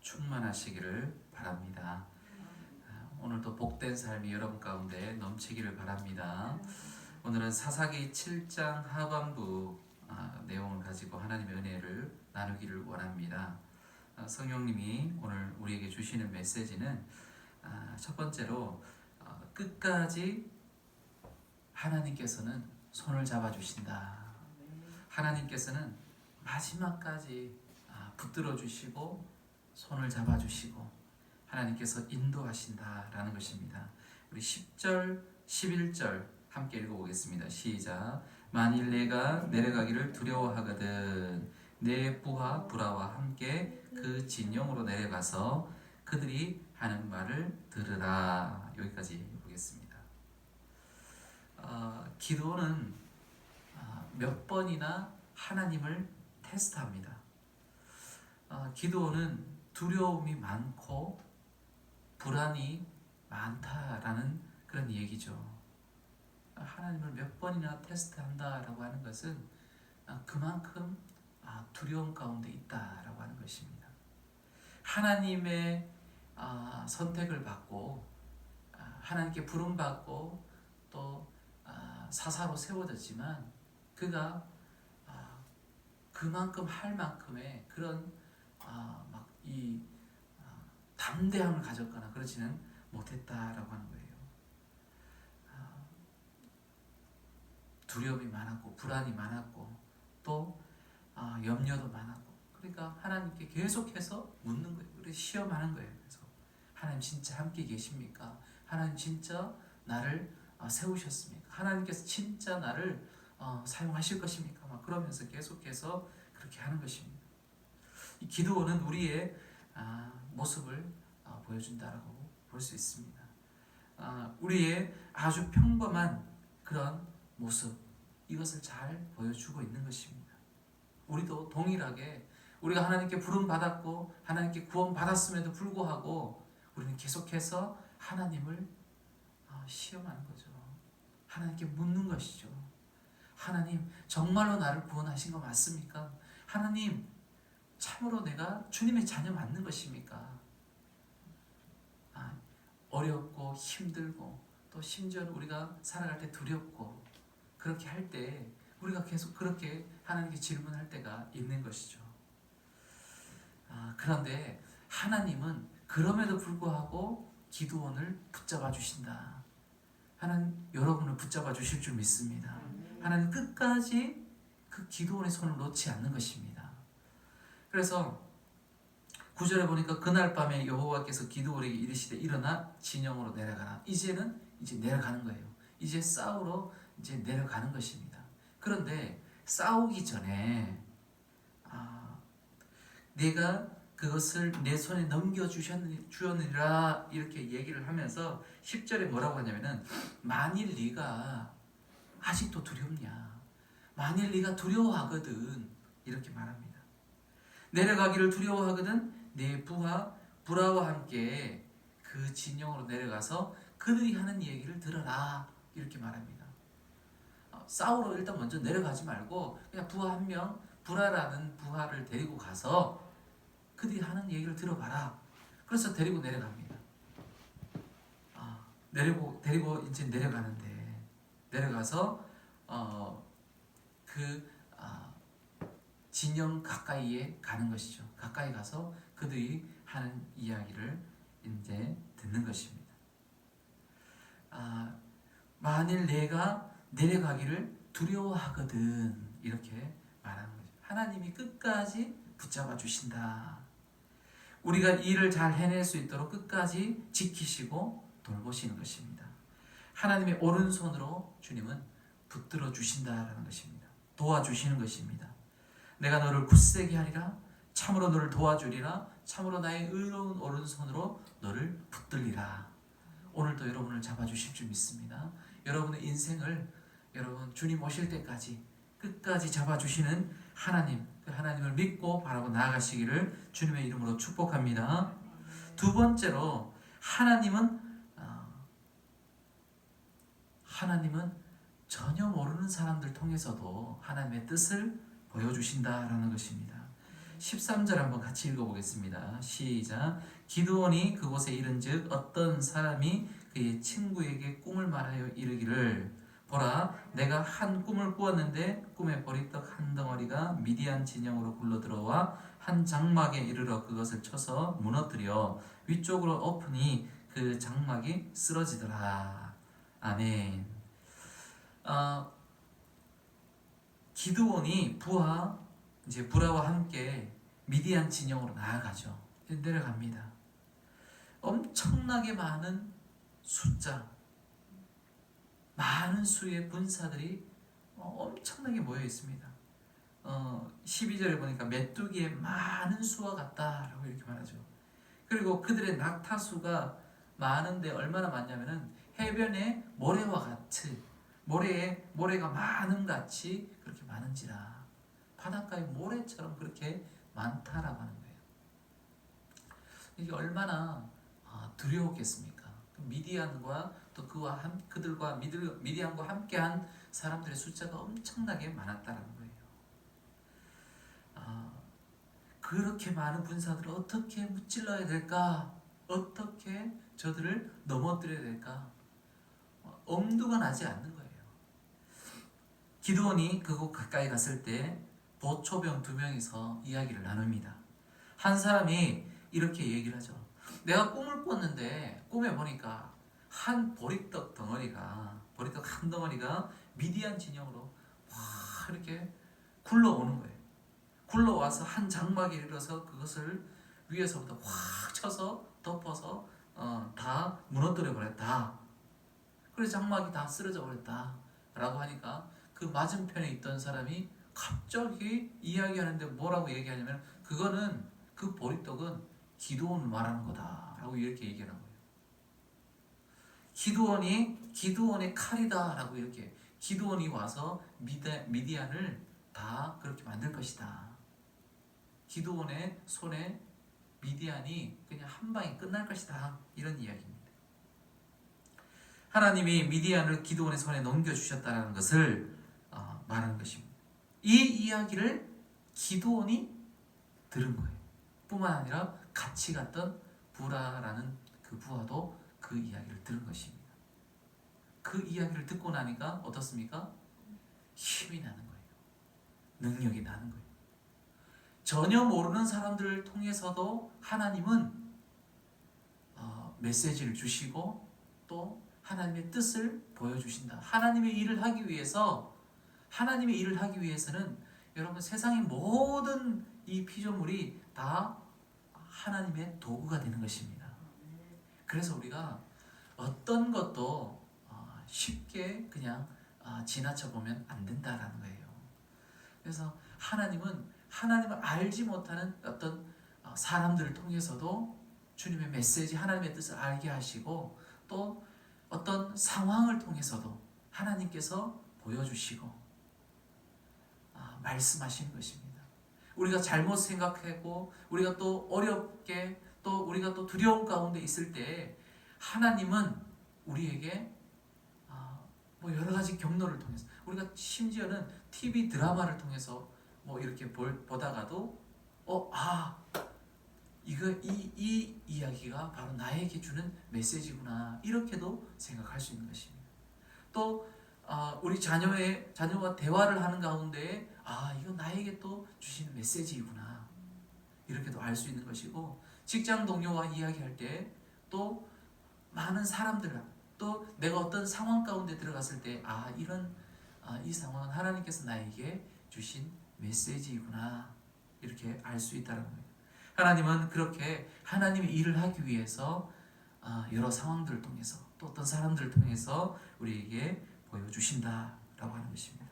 충만하시기를 바랍니다. 오늘도 복된 삶이 여러분 가운데 넘치기를 바랍니다. 오늘은 사사기 7장 하반부 내용을 가지고 하나님의 은혜를 나누기를 원합니다. 성령님이 오늘 우리에게 주시는 메시지는 첫 번째로 끝까지 하나님께서는 손을 잡아주신다. 하나님께서는 마지막까지 붙들어 주시고 손을 잡아주시고 하나님께서 인도하신다라는 것입니다. 우리 10절, 11절 함께 읽어보겠습니다. 시작. 만일 내가 내려가기를 두려워하거든 내 부하 브라와 함께 그 진영으로 내려가서 그들이 하는 말을 들으라. 여기까지 보겠습니다. 기도는 몇 번이나 하나님을 테스트합니다. 기도는 두려움이 많고 불안이 많다라는 그런 얘기죠. 하나님을 몇 번이나 테스트한다라고 하는 것은 그만큼 두려움 가운데 있다라고 하는 것입니다. 하나님의 선택을 받고 하나님께 부름받고 또 사사로 세워졌지만 그가 그만큼 할 만큼의 그런 이 담대함을 가졌거나 그러지는 못했다라고 하는 거예요. 두려움이 많았고 불안이 많았고 또 염려도 많았고 그러니까 하나님께 계속해서 묻는 거예요. 그래서 시험하는 거예요. 그래서 하나님 진짜 함께 계십니까? 하나님 진짜 나를 세우셨습니까? 하나님께서 진짜 나를 사용하실 것입니까? 막 그러면서 계속해서 그렇게 하는 것입니다. 이 기도는 우리의 모습을 보여준다라고 볼 수 있습니다. 우리의 아주 평범한 그런 모습 이것을 잘 보여주고 있는 것입니다. 우리도 동일하게 우리가 하나님께 부름 받았고 하나님께 구원 받았음에도 불구하고 우리는 계속해서 하나님을 시험하는 거죠. 하나님께 묻는 것이죠. 하나님 정말로 나를 구원하신 거 맞습니까? 하나님 참으로 내가 주님의 자녀 맞는 것입니까? 어렵고 힘들고 또 심지어는 우리가 살아갈 때 두렵고 그렇게 할 때 우리가 계속 그렇게 하나님께 질문할 때가 있는 것이죠. 그런데 하나님은 그럼에도 불구하고 기드온을 붙잡아 주신다. 하나님 여러분을 붙잡아 주실 줄 믿습니다. 하나님 끝까지 그 기드온의 손을 놓지 않는 것입니다. 그래서 9절에 보니까 그날 밤에 여호와께서 기드온에게 이르시되 일어나 진영으로 내려가라. 이제는 내려가는 거예요. 이제 싸우러 이제 내려가는 것입니다. 그런데 싸우기 전에 내가 그것을 내 손에 넘겨주었느니라 이렇게 얘기를 하면서 10절에 뭐라고 하냐면은 만일 네가 아직도 두렵냐 만일 네가 두려워하거든 이렇게 말합니다. 내려가기를 두려워하거든 내 부하 브라와 함께 그 진영으로 내려가서 그들이 하는 얘기를 들어라 이렇게 말합니다. 싸우러 일단 먼저 내려가지 말고 그냥 부하 한 명 브라라는 부하를 데리고 가서 그들이 하는 얘기를 들어봐라. 그래서 데리고 내려갑니다. 데리고 이제 내려가는데 내려가서 진영 가까이에 가는 것이죠. 가까이 가서 그들이 하는 이야기를 이제 듣는 것입니다. 만일 내가 내려가기를 두려워하거든 이렇게 말하는 거죠. 하나님이 끝까지 붙잡아 주신다. 우리가 이 일을 잘 해낼 수 있도록 끝까지 지키시고 돌보시는 것입니다. 하나님의 오른손으로 주님은 붙들어 주신다라는 것입니다. 도와주시는 것입니다. 내가 너를 굳세게 하리라. 참으로 너를 도와주리라. 참으로 나의 의로운 오른손으로 너를 붙들리라. 오늘도 여러분을 잡아주실 줄 믿습니다. 여러분의 인생을 여러분 주님 오실 때까지 끝까지 잡아주시는 하나님, 그 하나님을 믿고 바라고 나아가시기를 주님의 이름으로 축복합니다. 두 번째로 하나님은 전혀 모르는 사람들 통해서도 하나님의 뜻을 보여주신다라는 것입니다. 13절 한번 같이 읽어보겠습니다. 시작. 기드온이 그곳에 이른즉 어떤 사람이 그의 친구에게 꿈을 말하여 이르기를 보라, 내가 한 꿈을 꾸었는데 꿈에 보리떡 한 덩어리가 미디안 진영으로 굴러들어와 한 장막에 이르러 그것을 쳐서 무너뜨려 위쪽으로 엎으니 그 장막이 쓰러지더라. 아멘. 기드온이 브라와 함께 미디안 진영으로 나아가죠. 내려갑니다. 엄청나게 많은 숫자, 많은 수의 군사들이 엄청나게 모여 있습니다. 12절에 보니까 메뚜기의 많은 수와 같다라고 이렇게 말하죠. 그리고 그들의 낙타수가 많은데 얼마나 많냐면은 해변의 모래와 같이 모래가 많음 같이 그렇게 많은지라, 바닷가의 모래처럼 그렇게 많다라고 하는 거예요. 이게 얼마나 두려웠겠습니까? 미디안과 또 그들과 미디안과 함께한 사람들의 숫자가 엄청나게 많았다라는 거예요. 그렇게 많은 군사들을 어떻게 무찔러야 될까? 어떻게 저들을 넘어뜨려야 될까? 엄두가 나지 않는 거예요. 기드온이 그곳 가까이 갔을 때 보초병 2명이서 이야기를 나눕니다. 한 사람이 이렇게 얘기를 하죠. 내가 꿈을 꿨는데 꿈에 보니까 한 보리떡 한 덩어리가 미디안 진영으로 확 이렇게 굴러오는 거예요. 굴러와서 한 장막에 이르러서 그것을 위에서부터 확 쳐서 덮어서 다 무너뜨려 버렸다. 그래서 장막이 다 쓰러져 버렸다 라고 하니까 그 맞은편에 있던 사람이 갑자기 이야기하는데 뭐라고 얘기하냐면, 그 보리떡은 기드온을 말하는 거다 라고 이렇게 얘기하는 거예요. 기드온의 칼이다 라고 이렇게, 기드온이 와서 미디안을 다 그렇게 만들 것이다. 기드온의 손에 미디안이 그냥 한 방에 끝날 것이다, 이런 이야기입니다. 하나님이 미디안을 기드온의 손에 넘겨주셨다는 것을 말하는 것입니다. 이 이야기를 기드온이 들은 거예요. 뿐만 아니라 같이 갔던 부라라는 그 부하도 그 이야기를 들은 것입니다. 그 이야기를 듣고 나니까 어떻습니까? 힘이 나는 거예요. 능력이 나는 거예요. 전혀 모르는 사람들을 통해서도 하나님은 메시지를 주시고 또 하나님의 뜻을 보여주신다. 하나님의 일을 하기 위해서는 여러분, 세상의 모든 이 피조물이 다 하나님의 도구가 되는 것입니다. 그래서 우리가 어떤 것도 쉽게 그냥 지나쳐 보면 안 된다라는 거예요. 그래서 하나님을 알지 못하는 어떤 사람들을 통해서도 주님의 메시지, 하나님의 뜻을 알게 하시고, 또 어떤 상황을 통해서도 하나님께서 보여주시고 말씀하시는 것입니다. 우리가 잘못 생각하고 우리가 또 어렵게 또 우리가 또 두려움 가운데 있을 때 하나님은 우리에게 뭐 여러 가지 경로를 통해서, 우리가 심지어는 TV 드라마를 통해서 뭐 이렇게 보다가도 이 이야기가 바로 나에게 주는 메시지구나, 이렇게도 생각할 수 있는 것입니다. 또 우리 자녀와 대화를 하는 가운데 이거 나에게 또 주시는 메시지구나, 이렇게도 알 수 있는 것이고, 직장 동료와 이야기할 때 또 많은 사람들, 또 내가 어떤 상황 가운데 들어갔을 때 이 상황은 하나님께서 나에게 주신 메시지구나, 이렇게 알 수 있다는 거예요. 하나님은 그렇게 하나님의 일을 하기 위해서 여러 상황들을 통해서 또 어떤 사람들을 통해서 우리에게 보여주신다라고 하는 것입니다.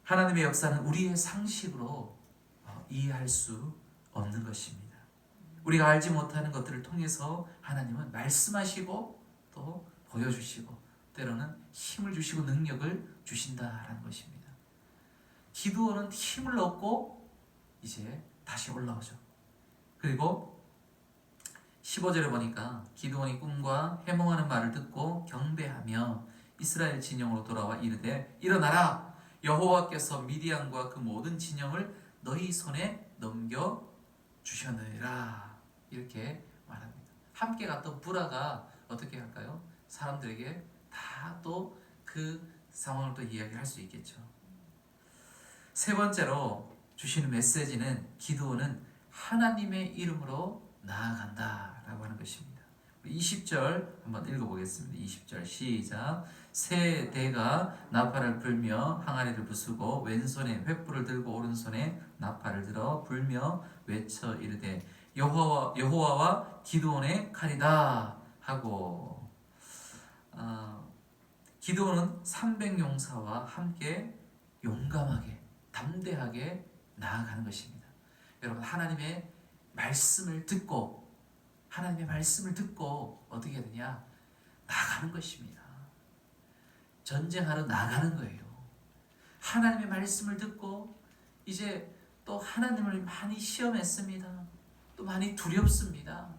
하나님의 역사는 우리의 상식으로 이해할 수 없는 것입니다. 우리가 알지 못하는 것들을 통해서 하나님은 말씀하시고 또 보여주시고 때로는 힘을 주시고 능력을 주신다라는 것입니다. 기드온은 힘을 얻고 이제 다시 올라오죠. 그리고 15절에 보니까 기드온이 꿈과 해몽하는 말을 듣고 경배하며 이스라엘 진영으로 돌아와 이르되 일어나라, 여호와께서 미디안과 그 모든 진영을 너희 손에 넘겨 주셨느니라. 이렇게 말합니다. 함께 갔던 부라가 어떻게 할까요? 사람들에게 다 또 그 상황을 또 이야기할 수 있겠죠. 세 번째로 주시는 메시지는 기드온은 하나님의 이름으로 나아간다라고 하는 것입니다. 20절 한번 읽어보겠습니다. 20절 시작. 세 대가 나팔을 불며 항아리를 부수고 왼손에 횃불을 들고 오른손에 나팔을 들어 불며 외쳐 이르되 여호와와 기드온의 칼이다 하고, 기드온은 300용사와 함께 용감하게 담대하게 나아가는 것입니다. 여러분, 하나님의 말씀을 듣고 어떻게 해야 되냐? 나가는 것입니다. 전쟁하러 나가는 거예요. 하나님의 말씀을 듣고 이제 또 하나님을 많이 시험했습니다. 또 많이 두렵습니다.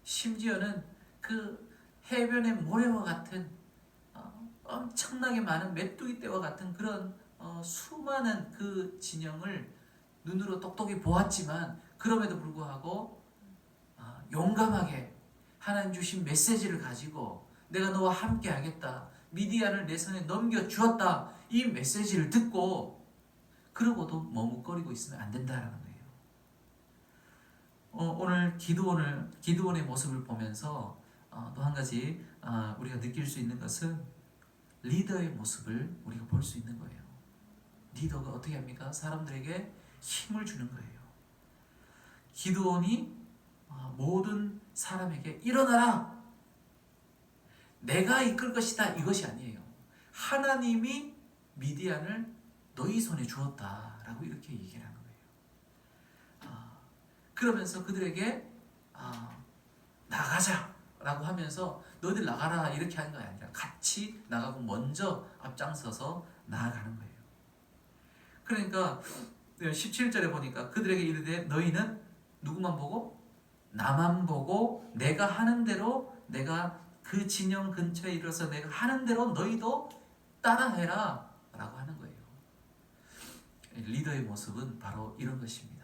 심지어는 그 해변의 모래와 같은 엄청나게 많은 메뚜기 떼와 같은 그런 수많은 그 진영을 눈으로 똑똑히 보았지만 그럼에도 불구하고 용감하게 하나님 주신 메시지를 가지고 내가 너와 함께 하겠다, 미디안을 내 손에 넘겨주었다, 이 메시지를 듣고 그러고도 머뭇거리고 있으면 안 된다라는 거예요. 오늘 기드온의 모습을 보면서 또 한 가지 우리가 느낄 수 있는 것은 리더의 모습을 우리가 볼 수 있는 거예요. 리더가 어떻게 합니까? 사람들에게 힘을 주는 거예요. 기드온이 모든 사람에게 일어나라, 내가 이끌 것이다, 이것이 아니에요. 하나님이 미디안을 너희 손에 주었다라고 이렇게 얘기를 하는 거예요. 그러면서 그들에게 나가자라고 하면서 너희들 나가라 이렇게 하는 거 아니라 같이 나가고 먼저 앞장서서 나아가는 거예요. 그러니까 17절에 보니까 그들에게 이르되 너희는 누구만 보고? 나만 보고 내가 하는 대로, 내가 그 진영 근처에 이르러서 내가 하는 대로 너희도 따라해라 라고 하는 거예요. 리더의 모습은 바로 이런 것입니다.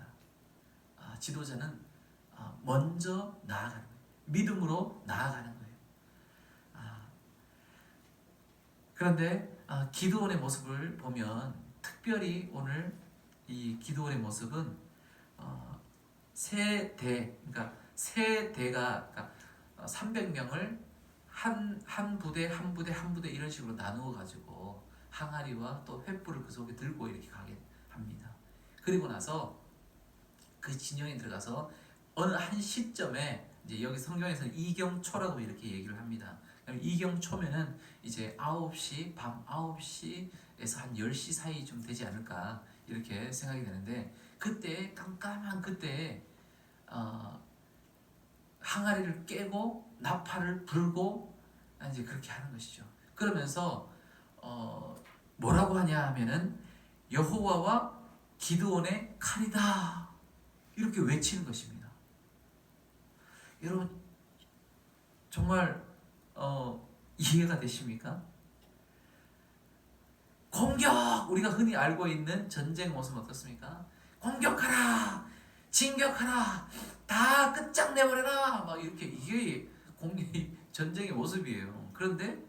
지도자는 먼저 나아가는 거예요. 믿음으로 나아가는 거예요. 그런데 기드온의 모습을 보면 특별히 오늘 이 기드온의 모습은 그러니까 세 대가, 그러니까 300명을 한 부대 이런 식으로 나누어 가지고 항아리와 또 횃불을 그 속에 들고 이렇게 가게 합니다. 그리고 나서 그 진영에 들어가서 어느 한 시점에, 이제 여기 성경에서는 이경초라고 이렇게 얘기를 합니다. 이경초면은 이제 밤 9시에서 한 10시 사이쯤 되지 않을까 이렇게 생각이 되는데, 그때 깜깜한 그때 항아리를 깨고 나팔을 불고 이제 그렇게 하는 것이죠. 그러면서 뭐라고 하냐 하면은 여호와와 기드온의 칼이다 이렇게 외치는 것입니다. 여러분 정말 이해가 되십니까? 공격! 우리가 흔히 알고 있는 전쟁 모습은 어떻습니까? 공격하라! 진격하라! 다 끝장내버려라! 막 이렇게, 이게 전쟁의 모습이에요. 그런데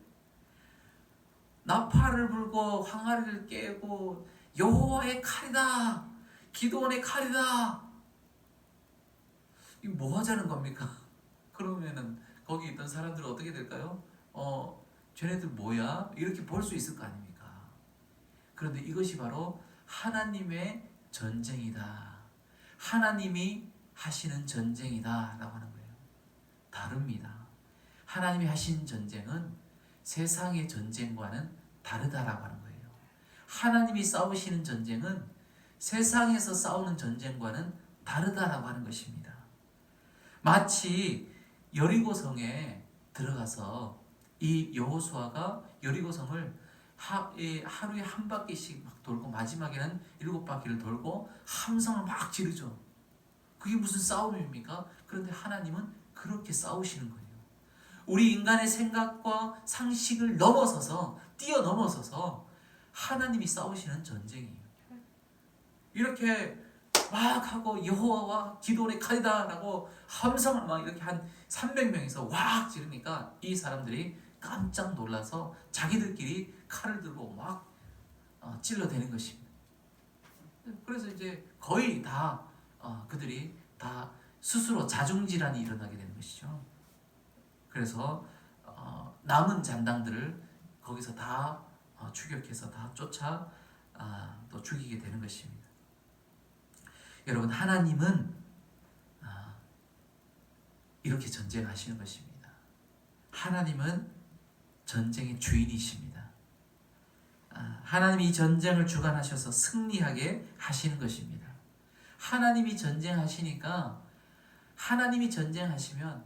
나팔을 불고 항아리를 깨고 여호와의 칼이다! 기드온의 칼이다! 이 뭐 하자는 겁니까? 그러면은 거기 있던 사람들은 어떻게 될까요? 쟤네들 뭐야? 이렇게 볼 수 있을 거 아닙니까? 그런데 이것이 바로 하나님의 전쟁이다, 하나님이 하시는 전쟁이다 라고 하는 거예요. 다릅니다. 하나님이 하신 전쟁은 세상의 전쟁과는 다르다라고 하는 거예요. 하나님이 싸우시는 전쟁은 세상에서 싸우는 전쟁과는 다르다라고 하는 것입니다. 마치 여리고성에 들어가서 이 여호수아가 여리고성을 하루에 한 바퀴씩 막 돌고 마지막에는 7바퀴를 돌고 함성을 막 지르죠. 그게 무슨 싸움입니까? 그런데 하나님은 그렇게 싸우시는 거예요. 우리 인간의 생각과 상식을 넘어서서, 뛰어넘어서서 하나님이 싸우시는 전쟁이에요. 이렇게 막 하고 여호와와 기도의 칼이다라고 함성을 막 이렇게 한 300명이서 왁 지르니까 이 사람들이 깜짝 놀라서 자기들끼리 칼을 들고 막 찔러대는 것입니다. 그래서 이제 거의 다 그들이 다 스스로 자중질환이 일어나게 되는 것이죠. 그래서 남은 잔당들을 거기서 다 추격해서 다 쫓아 또 죽이게 되는 것입니다. 여러분, 하나님은 이렇게 전쟁하시는 것입니다. 하나님은 전쟁의 주인이십니다. 하나님이 이 전쟁을 주관하셔서 승리하게 하시는 것입니다. 하나님이 전쟁하시니까, 하나님이 전쟁하시면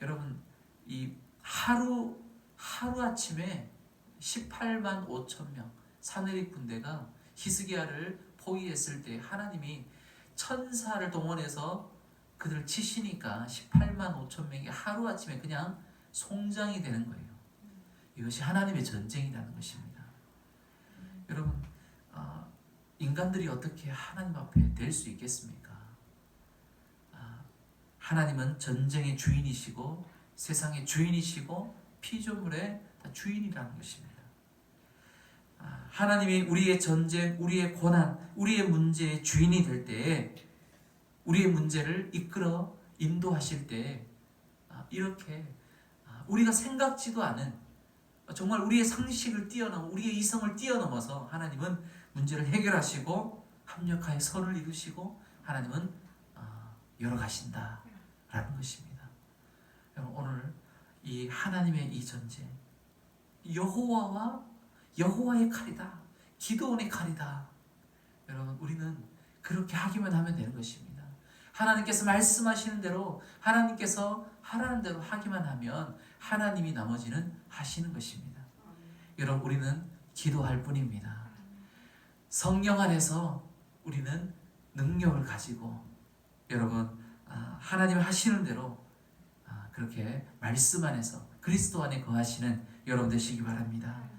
여러분, 이 하루아침에 18만 5천 명 사내립 군대가 히스기야를 포위했을 때 하나님이 천사를 동원해서 그들을 치시니까 18만 5천 명이 하루아침에 그냥 송장이 되는 거예요. 이것이 하나님의 전쟁이라는 것입니다. 여러분, 인간들이 어떻게 하나님 앞에 될 수 있겠습니까? 하나님은 전쟁의 주인이시고 세상의 주인이시고 피조물의 다 주인이라는 것입니다. 하나님이 우리의 전쟁, 우리의 고난, 우리의 문제의 주인이 될 때에 우리의 문제를 이끌어 인도하실 때 이렇게 우리가 생각지도 않은 정말 우리의 상식을 뛰어넘어 우리의 이성을 뛰어넘어서 하나님은 문제를 해결하시고 합력하여 선을 이루시고 하나님은 열어가신다라는 것입니다. 여러분, 오늘 이 하나님의 이 전쟁, 여호와의 칼이다, 기드온의 칼이다. 여러분, 우리는 그렇게 하기만 하면 되는 것입니다. 하나님께서 말씀하시는 대로, 하나님께서 하라는 대로 하기만 하면 하나님이 나머지는 하시는 것입니다. 여러분, 우리는 기도할 뿐입니다. 성령 안에서 우리는 능력을 가지고 여러분, 하나님 하시는 대로 그렇게 말씀 안에서 그리스도 안에 거하시는 여러분 되시기 바랍니다.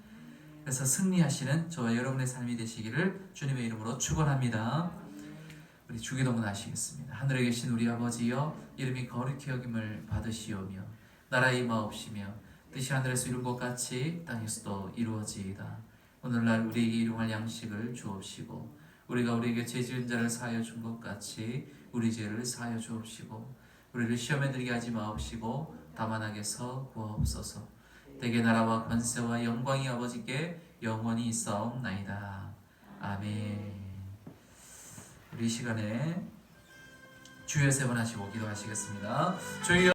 그래서 승리하시는 저와 여러분의 삶이 되시기를 주님의 이름으로 축원합니다. 우리 주기도문 하시겠습니다. 하늘에 계신 우리 아버지여, 이름이 거룩히 여김을 받으시오며 나라의 임하옵시며 뜻이 하늘에서 이룬 것 같이 땅에서도 이루어지이다. 오늘날 우리에게 일용할 양식을 주옵시고 우리가 우리에게 죄 지은 자를 사하여 준 것 같이 우리 죄를 사하여 주옵시고 우리를 시험에 들게 하지 마옵시고 다만 악에서 구하옵소서. 대개 나라와 권세와 영광이 아버지께 영원히 있사옵나이다. 아멘. 우리 이 시간에 주여 세 번 하시고 기도하시겠습니다. 주여